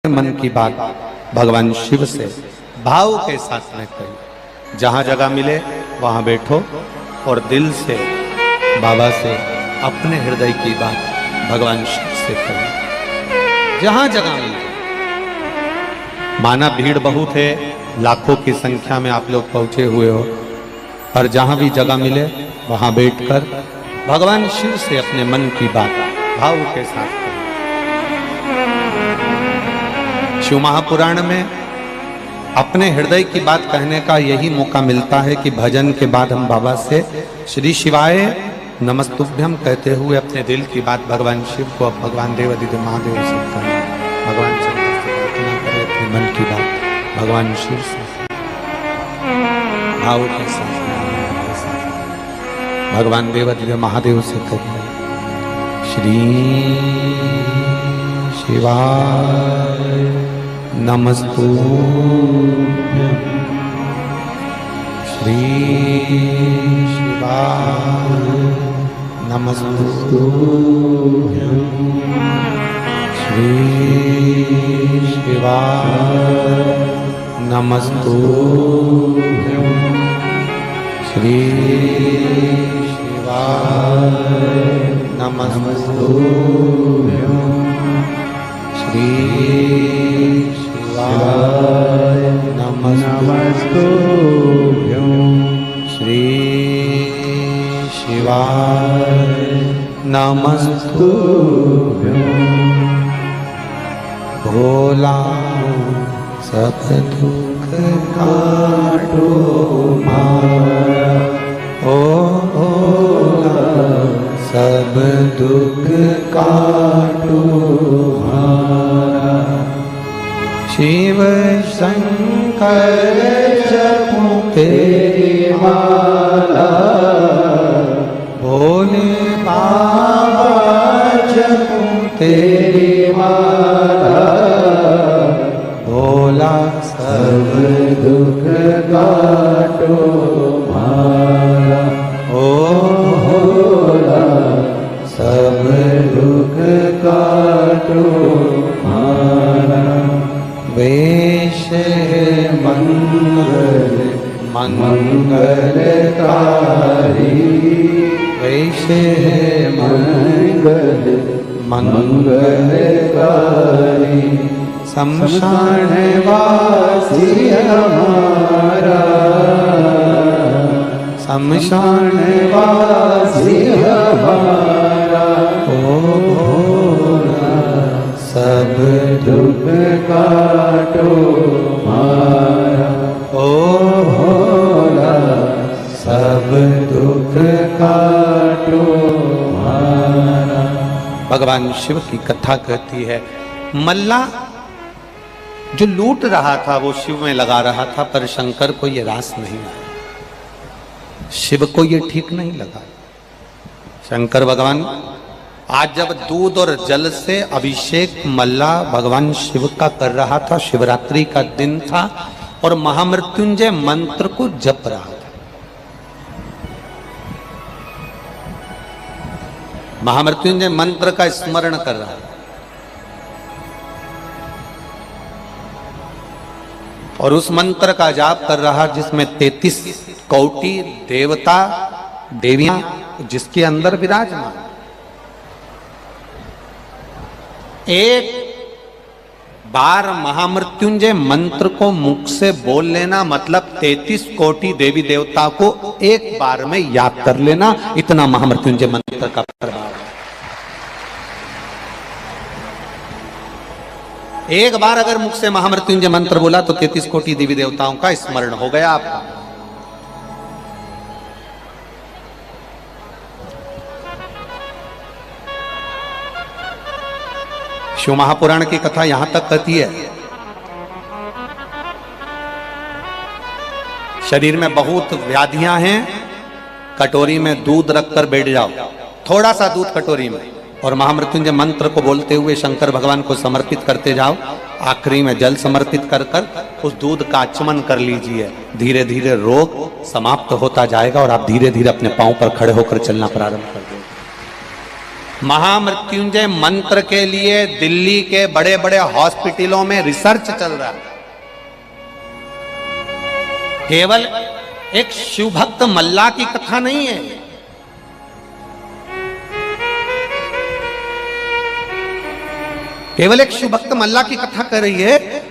मन की बात भगवान शिव से भाव के साथ में कही। जहां जगह मिले वहां बैठो और दिल से बाबा से अपने हृदय की बात भगवान शिव से कही। जहां जगह मिले, माना भीड़ बहुत है, लाखों की संख्या में आप लोग पहुंचे हुए हो, पर जहां भी जगह मिले वहां बैठकर भगवान शिव से अपने मन की बात भाव के साथ करें। शिव महापुराण में अपने हृदय की बात कहने का यही मौका मिलता है कि भजन के बाद हम बाबा से श्री शिवाय नमस्तुभ्यम कहते हुए अपने दिल की बात भगवान शिव को, भगवान देवाधिदेव महादेव से करें। भगवान से प्रार्थना करें अपने मन की बात भगवान शिव से भाव के साथ भगवान देवाधिदेव महादेव से करें। श्री शिवाय नमस्तुभ्यं। श्री शिवाय नमस्तुभ्यं। श्री शिवाय नमस्तुभ्यं। श्री शिवाय नमस्तुभ्यं। श्री शिवाय नमस्तुभ्यं। श्री शिवाय नमस्तुभ्यं। भोला सब दुख काटो मारा, ओ भोला सब दुख काटो मारा। शिव शंकर जपूं तेरी माला, भोले बाबा जपूं तेरी माला। भोला सब दुख काटो मारा, ओ भोला सब दुख काटो मारा। वेश मंगल मंगलकारी, वेश मंगल मंगलकारी। शमशान वासी हमारा, शमशान वासी हमारा। ओ भोला सब दुख काटो मारा, ओ भोला सब दुख काटो मारा। भगवान शिव की कथा कहती है, मल्ला जो लूट रहा था वो शिव में लगा रहा था, पर शंकर को ये रास नहीं आया, शिव को ये ठीक नहीं लगा। शंकर भगवान आज जब दूध और जल से अभिषेक मल्ला भगवान शिव का कर रहा था, शिवरात्रि का दिन था और महामृत्युंजय मंत्र को जप रहा था। महामृत्युंजय मंत्र का स्मरण कर रहा था और उस मंत्र का जाप कर रहा जिसमें 33 कोटि देवता देवियां जिसके अंदर विराजमान। एक बार महामृत्युंजय मंत्र को मुख से बोल लेना मतलब 33 कोटि देवी देवता को एक बार में याद कर लेना, इतना महामृत्युंजय मंत्र का प्रभाव है। एक बार अगर मुख से महामृत्युंजय मंत्र बोला तो 33 कोटि देवी देवताओं का स्मरण हो गया आपका। शिव महापुराण की कथा यहां तक कहती है, शरीर में बहुत व्याधियां हैं, कटोरी में दूध रखकर बैठ जाओ, थोड़ा सा दूध कटोरी में, और महामृत्युंजय मंत्र को बोलते हुए शंकर भगवान को समर्पित करते जाओ। आखिरी में जल समर्पित कर कर उस दूध का आचमन कर लीजिए। धीरे धीरे रोग समाप्त होता जाएगा और आप धीरे धीरे अपने पांव पर खड़े होकर चलना प्रारंभ कर देंगे। महामृत्युंजय मंत्र के लिए दिल्ली के बड़े बड़े हॉस्पिटलों में रिसर्च चल रहा है। केवल एक शिवभक्त मल्ला की कथा नहीं है, केवल एक शिवभक्त मल्ला की कथा कर रही है।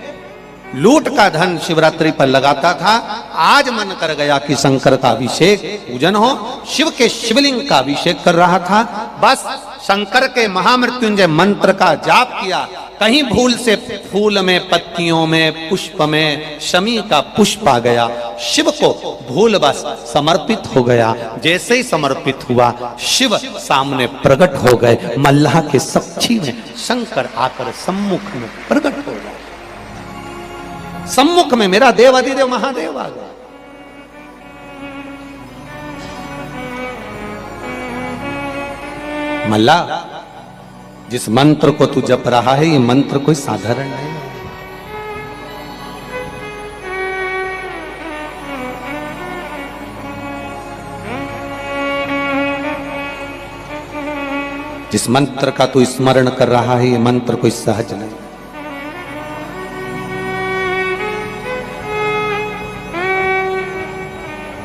लूट का धन शिवरात्रि पर लगाता था, आज मन कर गया कि शंकर का अभिषेक पूजन हो, शिव के शिवलिंग का अभिषेक कर रहा था। बस शंकर के महामृत्युंजय मंत्र का जाप किया, कहीं भूल से फूल में, पत्तियों में, पुष्प में शमी का पुष्प आ गया, शिव को भूल बस समर्पित हो गया। जैसे ही समर्पित हुआ, शिव सामने प्रकट हो गए, मल्लाह के साक्षी में शंकर आकर सम्मुख में प्रकट हो गए। सम्मुख में मेरा देव अधिदेव महादेव आ गया। मल्ला, जिस मंत्र को तू जप रहा है, ये मंत्र कोई साधारण नहीं है। जिस मंत्र का तू स्मरण कर रहा है, ये मंत्र कोई सहज नहीं।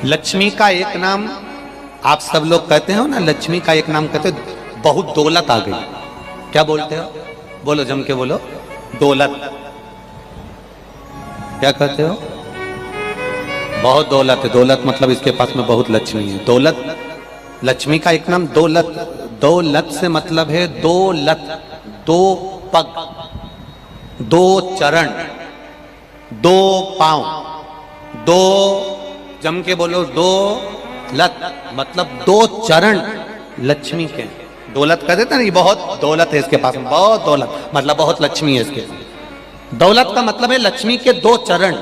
लक्ष्मी का एक नाम आप सब लोग कहते हो ना, लक्ष्मी का एक नाम कहते हो, बहुत दौलत आ गई। क्या बोलते हो? बोलो, जम के बोलो। दौलत। क्या कहते हो? बहुत दौलत है। दौलत मतलब इसके पास में बहुत लक्ष्मी है। दौलत, लक्ष्मी का एक नाम दौलत। दौलत से मतलब है दो लत, दो पग, दो चरण, दो पांव, दो, जम के बोलो, दो लत मतलब दो चरण लक्ष्मी के। दौलत कह देते ना, ये बहुत दौलत है इसके पास में, बहुत दौलत मतलब बहुत लक्ष्मी है इसके। दौलत का मतलब है लक्ष्मी के दो चरण,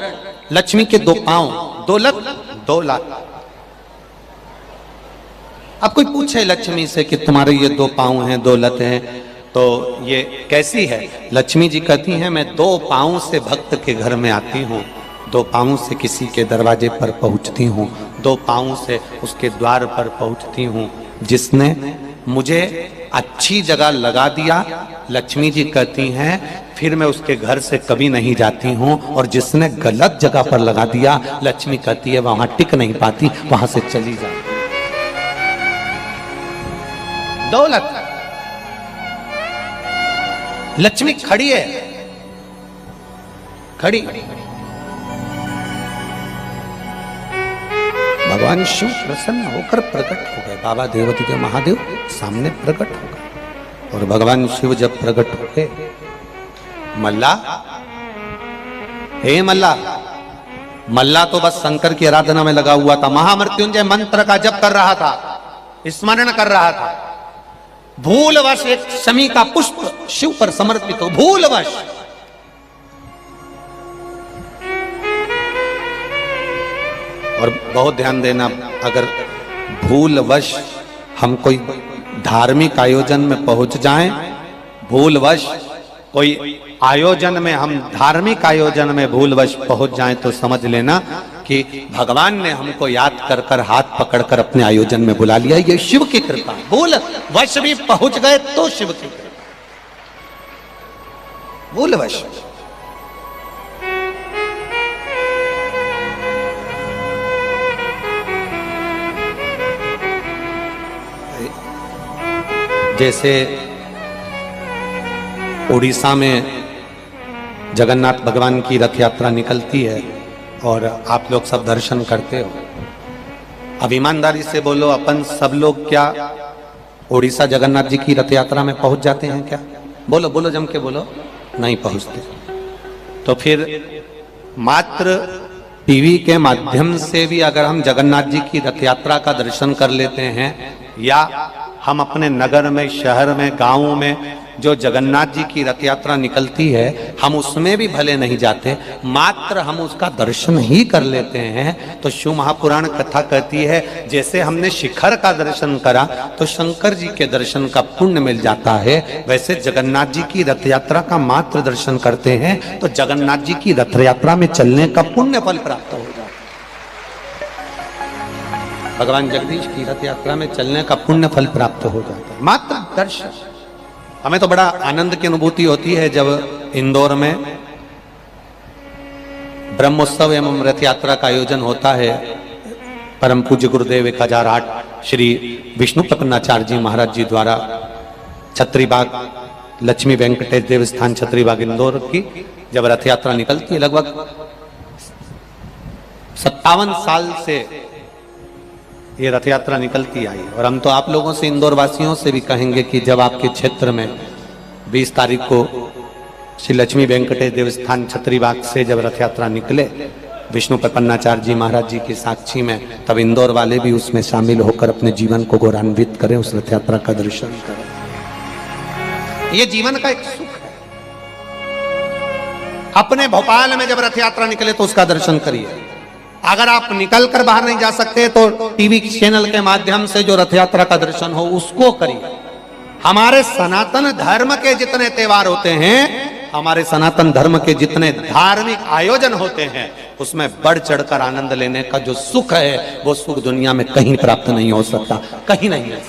लक्ष्मी के दो पांव, दौलत, दौलत। अब कोई पूछे लक्ष्मी से कि तुम्हारे ये दो पांव हैं, दौलत हैं, तो ये कैसी है? लक्ष्मी जी कहती हैं, मैं दो पांव से भक्त के घर में आती हूँ, दो पांव से किसी के दरवाजे पर पहुंचती हूँ, दो पांव से उसके द्वार पर पहुंचती हूँ। जिसने मुझे अच्छी जगह लगा दिया, लक्ष्मी जी कहती हैं, फिर मैं उसके घर से कभी नहीं जाती हूँ। और जिसने गलत जगह पर लगा दिया, लक्ष्मी कहती है वहां टिक नहीं पाती, वहां से चली जाती। दौलत, लक्ष्मी खड़ी है, खड़ी। भगवान शिव प्रसन्न होकर प्रकट हो गए। बाबा देवाधिदेव महादेव सामने प्रकट हो गए। और भगवान शिव जब प्रकट हो गए, मल्ला, हे मल्ला, मल्ला तो बस शंकर की आराधना में लगा हुआ था, महामृत्युंजय मंत्र का जप कर रहा था, स्मरण कर रहा था। भूलवश एक शमी का पुष्प शिव पर समर्पित हो, भूलवश। और बहुत ध्यान देना, अगर भूलवश हम कोई धार्मिक आयोजन में पहुंच जाएं, भूलवश कोई आयोजन में, हम धार्मिक आयोजन में भूलवश पहुंच जाएं, तो समझ लेना कि भगवान ने हमको याद कर कर हाथ पकड़कर अपने आयोजन में बुला लिया। ये शिव की कृपा। भूलवश भी पहुंच गए तो शिव की कृपा। भूलवश जैसे उड़ीसा में जगन्नाथ भगवान की रथ यात्रा निकलती है और आप लोग सब दर्शन करते हो। अब ईमानदारी से बोलो, अपन सब लोग क्या उड़ीसा जगन्नाथ जी की रथ यात्रा में पहुंच जाते हैं क्या? बोलो बोलो, जम के बोलो। नहीं पहुंचते। तो फिर मात्र टीवी के माध्यम से भी अगर हम जगन्नाथ जी की रथ यात्रा का दर्शन कर लेते हैं, या हम अपने नगर में, शहर में, गांवों में जो जगन्नाथ जी की रथ यात्रा निकलती है, हम उसमें भी भले नहीं जाते, मात्र हम उसका दर्शन ही कर लेते हैं, तो शिव महापुराण कथा कहती है, जैसे हमने शिखर का दर्शन करा तो शंकर जी के दर्शन का पुण्य मिल जाता है, वैसे जगन्नाथ जी की रथ यात्रा का मात्र दर्शन करते हैं तो जगन्नाथ जी की रथ यात्रा में चलने का पुण्य फल प्राप्त हो जाता है। भगवान जगदीश की रथ यात्रा में चलने का पुण्य फल प्राप्त हो जाता है, मात्र दर्शन। हमें तो बड़ा आनंद की अनुभूति होती है जब इंदौर में ब्रह्मोत्सव एवं रथ यात्रा का आयोजन होता है। परम पूज्य गुरुदेव 1008 श्री विष्णु प्रपन्नाचार्य जी महाराज जी द्वारा छत्रीबाग लक्ष्मी वेंकटेश देवस्थान छत्रीबाग इंदौर की जब रथ यात्रा निकलती है, लगभग 57 साल से ये रथ यात्रा निकलती आई। और हम तो आप लोगों से, इंदौर वासियों से भी कहेंगे कि जब आपके क्षेत्र में 20 तारीख को श्री लक्ष्मी वेंकटेश देवस्थान छत्रीबाग से जब रथ यात्रा निकले विष्णु प्रपन्नाचार्य जी महाराज जी की साक्षी में, तब इंदौर वाले भी उसमें शामिल होकर अपने जीवन को गौरवान्वित करें, उस रथ यात्रा का दर्शन करें। ये जीवन का एक सुख है। अपने भोपाल में जब रथ यात्रा निकले तो उसका दर्शन करिए। अगर आप निकल कर बाहर नहीं जा सकते तो टीवी चैनल के माध्यम से जो रथ यात्रा का दर्शन हो उसको करिए। हमारे सनातन धर्म के जितने त्योहार होते हैं, हमारे सनातन धर्म के जितने धार्मिक आयोजन होते हैं, उसमें बढ़ चढ़कर आनंद लेने का जो सुख है, वो सुख दुनिया में कहीं प्राप्त नहीं हो सकता, कहीं नहीं है।